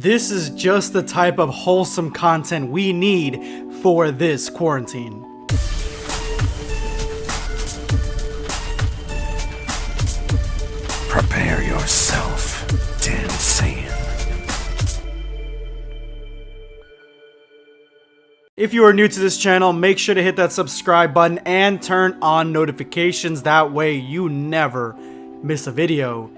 This is just the type of wholesome content we need for this quarantine. Prepare yourself, dancing. If you are new to this channel, make sure to hit that subscribe button and turn on notifications. That way you never miss a video.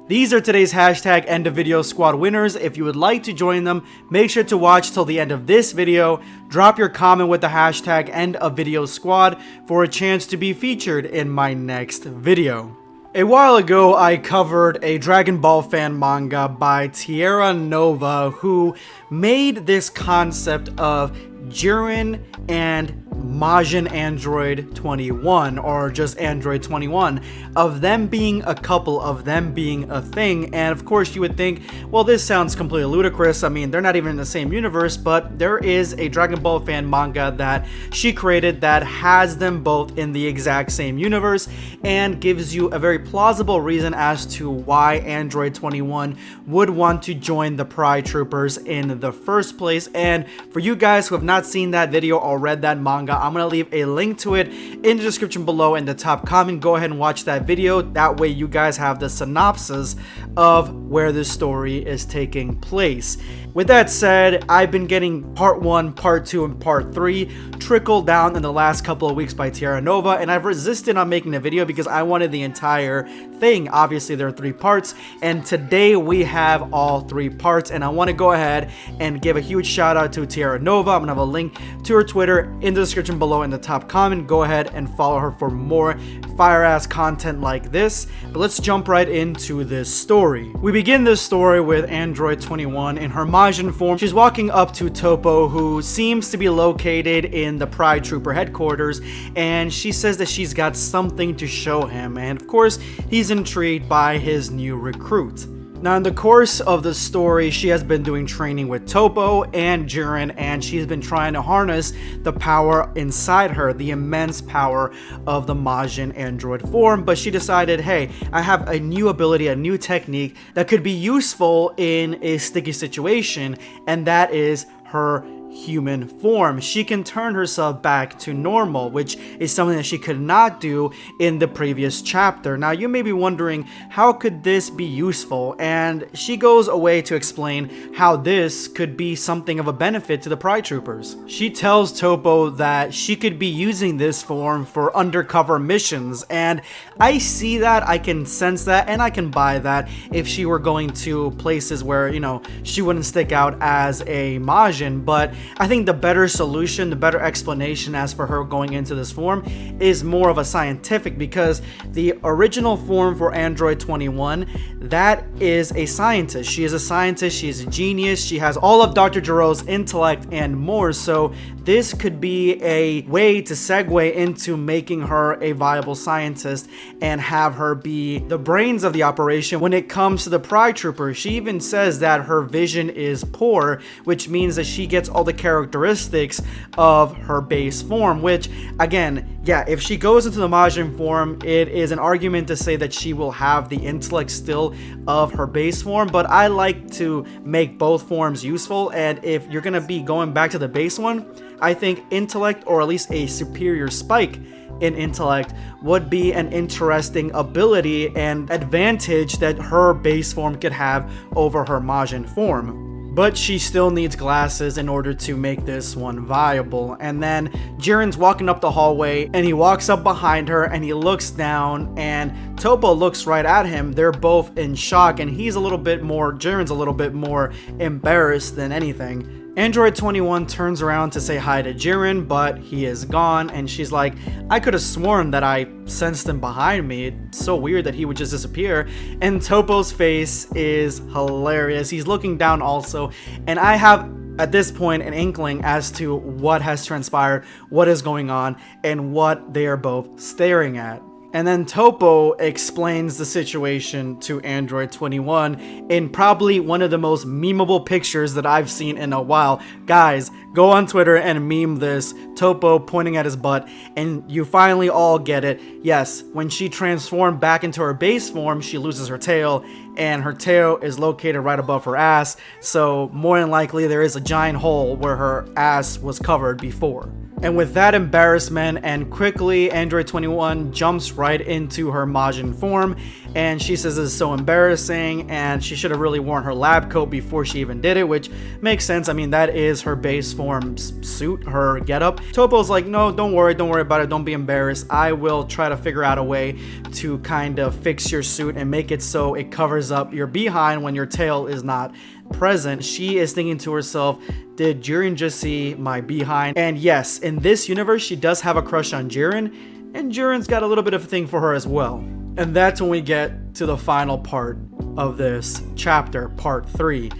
These are today's hashtag end of video squad winners. If you would like to join them, make sure to watch till the end of this video. Drop your comment with the hashtag end of video squad for a chance to be featured in my next video. A while ago, I covered a Dragon Ball fan manga by Teira who made this concept of Jiren and Android 21, or just Android 21, of them being a couple, of them being a thing. And of course you would think, well, this sounds completely ludicrous. I mean, they're not even in the same universe, but there is a Dragon Ball fan manga that she created that has them both in the exact same universe and gives you a very plausible reason as to why Android 21 would want to join the Pride Troopers in the first place. And for you guys who have not seen that video or read that manga, I'm gonna leave a link to it in the description below in the top comment. Go ahead and watch that video. That way you guys have the synopsis of where this story is taking place. With that said, I've been getting part 1, part 2, and part 3 trickled down in the last couple of weeks by Teira, and I've resisted on making a video because I wanted the entire thing. Obviously there are 3 parts, and today we have all 3 parts, and I want to go ahead and give a huge shout out to Teira. I'm gonna have a link to her Twitter in the description below in the top comment. Go ahead and follow her for more fire ass content like this. But let's jump right into this story. We begin this story with Android 21 in her Majin form. She's walking up to Topo, who seems to be located in the Pride Trooper headquarters, and she says that she's got something to show him, and of course he's intrigued by his new recruit. Now, in the course of the story, she has been doing training with Topo and Jiren, and she's been trying to harness the power inside her, the immense power of the Majin Android form. But she decided, hey, I have a new ability, a new technique that could be useful in a sticky situation, and that is her human form. She can turn herself back to normal, which is something that she could not do in the previous chapter. Now, you may be wondering, how could this be useful? And she goes away to explain how this could be something of a benefit to the Pride Troopers. She tells Topo that she could be using this form for undercover missions, and I see that, I can sense that, and I can buy that if she were going to places where, you know, she wouldn't stick out as a Majin. But I think the better solution, the better explanation as for her going into this form is more of a scientific, because the original form for Android 21, that is a scientist. She is a scientist, she is a genius, she has all of Dr. Jiro's intellect and more, so this could be a way to segue into making her a viable scientist and have her be the brains of the operation when it comes to the Pride Trooper. She even says that her vision is poor, which means that she gets all the characteristics of her base form, which, again, yeah, if she goes into the Majin form, it is an argument to say that she will have the intellect still of her base form, but I like to make both forms useful, and if you're gonna be going back to the base one, I think intellect, or at least a superior spike in intellect, would be an interesting ability and advantage that her base form could have over her Majin form. But she still needs glasses in order to make this one viable. And then Jiren's walking up the hallway, and he walks up behind her and he looks down, and Topo looks right at him. They're both in shock, and Jiren's a little bit more embarrassed than anything. Android 21 turns around to say hi to Jiren, but he is gone, and she's like, I could have sworn that I sensed him behind me. It's so weird that he would just disappear. And Topo's face is hilarious. He's looking down also, and I have at this point an inkling as to what has transpired, what is going on, and what they are both staring at. And then Topo explains the situation to Android 21 in probably one of the most memeable pictures that I've seen in a while. Guys, go on Twitter and meme this, Topo pointing at his butt, and you finally all get it. Yes, when she transformed back into her base form, she loses her tail, and her tail is located right above her ass, so more than likely there is a giant hole where her ass was covered before. And with that embarrassment, and quickly, Android 21 jumps right into her Majin form, and she says this is so embarrassing, and she should have really worn her lab coat before she even did it, which makes sense. I mean, that is her base form suit, her getup. Topo's like, no, don't worry about it, don't be embarrassed. I will try to figure out a way to kind of fix your suit and make it so it covers up your behind when your tail is not present. She is thinking to herself, did Jiren just see my behind? And yes, in this universe, she does have a crush on Jiren, and Jiren's got a little bit of a thing for her as well. And that's when we get to the final part of this chapter, part 3.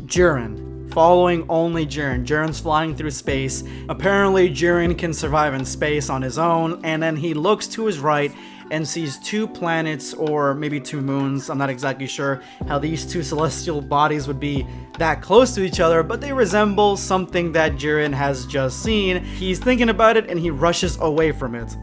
Jiren. Following only Jiren. Jiren's flying through space. Apparently, Jiren can survive in space on his own, and then he looks to his right and sees 2 planets, or maybe 2 moons. I'm not exactly sure how these 2 celestial bodies would be that close to each other, but they resemble something that Jiren has just seen. He's thinking about it and he rushes away from it.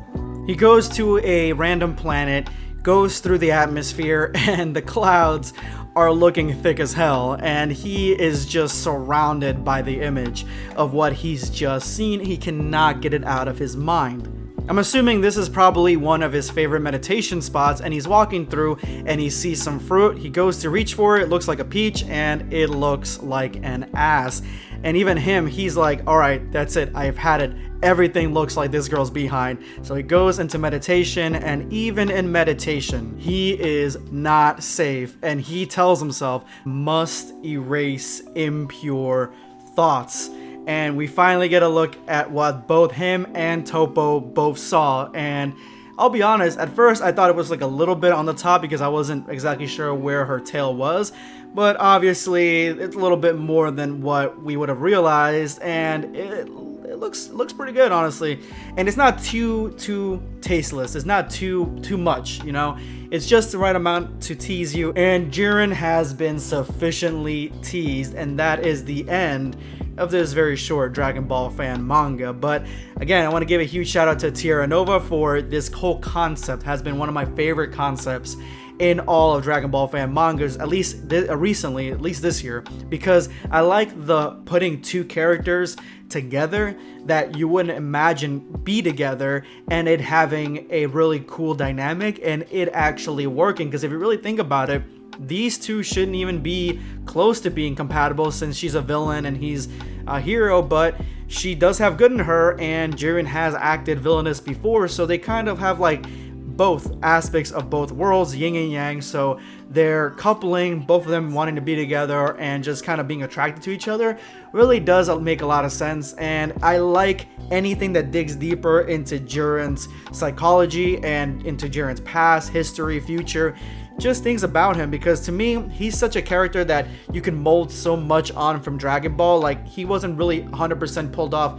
He goes to a random planet, goes through the atmosphere, and the clouds are looking thick as hell, and he is just surrounded by the image of what he's just seen. He cannot get it out of his mind. I'm assuming this is probably one of his favorite meditation spots, and he's walking through and he sees some fruit. He goes to reach for it. It looks like a peach and it looks like an ass. And even him, he's like, all right, that's it. I've had it. Everything looks like this girl's behind. So he goes into meditation, and even in meditation, he is not safe. And he tells himself, must erase impure thoughts. And we finally get a look at what both him and Topo both saw. And I'll be honest, at first I thought it was like a little bit on the top because I wasn't exactly sure where her tail was. But obviously it's a little bit more than what we would have realized, and it looks pretty good, honestly. And it's not too tasteless. It's not too much, you know. It's just the right amount to tease you. And Jiren has been sufficiently teased, and that is the end of this very short Dragon Ball fan manga. But again, I want to give a huge shout out to Teira Nova for this whole concept. Has been one of my favorite concepts in all of Dragon Ball fan mangas, at least recently, at least this year, because I like the putting 2 characters together that you wouldn't imagine be together, and it having a really cool dynamic and it actually working. Because if you really think about it, these 2 shouldn't even be close to being compatible, since she's a villain and he's a hero, but she does have good in her, and Jiren has acted villainous before, so they kind of have like both aspects of both worlds, yin and yang. So their coupling, both of them wanting to be together and just kind of being attracted to each other, really does make a lot of sense. And I like anything that digs deeper into Jiren's psychology and into Jiren's past, history, future, just things about him, because to me he's such a character that you can mold so much on from Dragon Ball. Like, he wasn't really 100% pulled off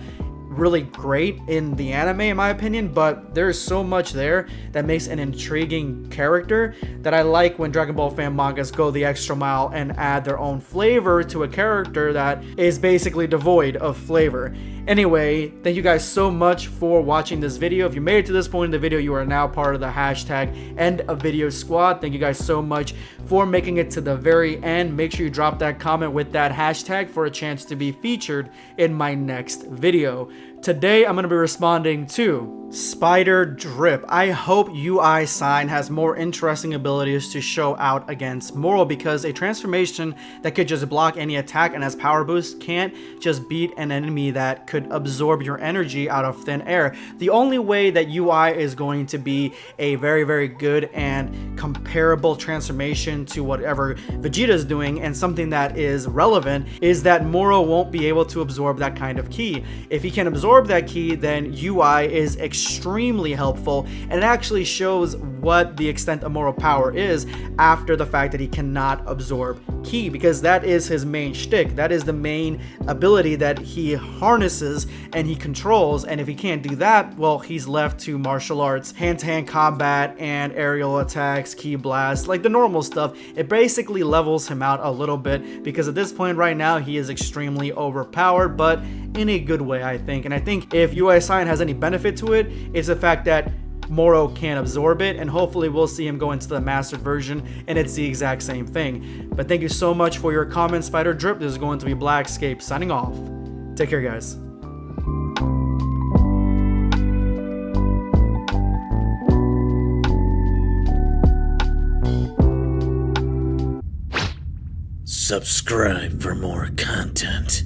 really great in the anime, in my opinion, but there's so much there that makes an intriguing character that I like when Dragon Ball fan mangas go the extra mile and add their own flavor to a character that is basically devoid of flavor. Anyway, thank you guys so much for watching this video. If you made it to this point in the video, you are now part of the hashtag End of Video Squad. Thank you guys so much for making it to the very end. Make sure you drop that comment with that hashtag for a chance to be featured in my next video. Today, I'm going to be responding to Spider Drip. I hope UI Sign has more interesting abilities to show out against Moro, because a transformation that could just block any attack and has power boost can't just beat an enemy that could absorb your energy out of thin air. The only way that UI is going to be a very, very good and comparable transformation to whatever Vegeta is doing, and something that is relevant, is that Moro won't be able to absorb that kind of ki. If he can absorb absorb that ki, then UI is extremely helpful, and it actually shows what the extent of Moro power is after the fact that he cannot absorb ki, because that is his main shtick. That is the main ability that he harnesses and he controls, and if he can't do that, well, he's left to martial arts, hand-to-hand combat, and aerial attacks, ki blast, like the normal stuff. It basically levels him out a little bit, because at this point right now he is extremely overpowered, but in a good way, I think. And I think if UI Sign has any benefit to it, it's the fact that Moro can't absorb it, and hopefully we'll see him go into the mastered version and it's the exact same thing. But thank you so much for your comments, Spider Drip. This is going to be Blackscape signing off. Take care, guys. Subscribe for more content.